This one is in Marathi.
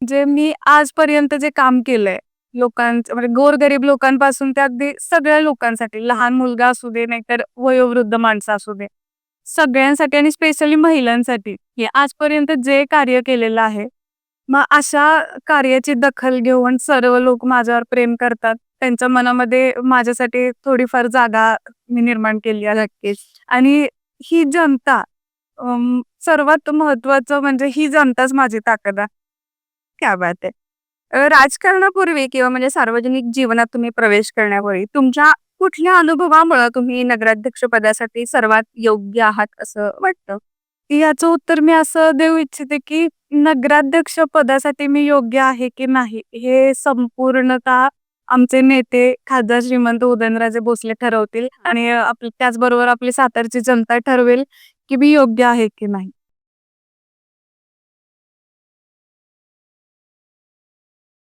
जे मी आजपर्यंत जे काम केलंय, लोकांचं म्हणजे गोरगरीब लोकांपासून ते अगदी सगळ्या लोकांसाठी, लहान मुलगा असू दे, नाहीतर वयोवृद्ध माणसं असू दे, सगळ्यांसाठी आणि स्पेशली महिलांसाठी, हे आजपर्यंत जे कार्य केलेलं आहे, मग अशा कार्याची दखल घेऊन सर्व लोक माझ्यावर प्रेम करतात. त्यांच्या मनामध्ये माझ्यासाठी थोडीफार जागा मी निर्माण केली आहे नक्कीच. आणि ही जनता सर्वात महत्त्वाचं म्हणजे ही जनताच माझी ताकद आहे. क्या बात है! राजकारणापूर्वी किंवा म्हणजे सार्वजनिक जीवनात तुम्ही प्रवेश करण्यापूर्वी तुमच्या कुठल्या अनुभवामुळं तुम्ही नगराध्यक्ष पदासाठी सर्वात योग्य आहात असं वाटतं? याचं उत्तर मी असं देऊ इच्छिते, की नगराध्यक्ष पदासाठी मी योग्य आहे की नाही, हे संपूर्णतः आमचे नेते खासदार श्रीमंत उदयनराजे भोसले ठरवतील आणि त्याचबरोबर आपली सातारची जनता ठरवेल, की मी योग्य आहे की नाही.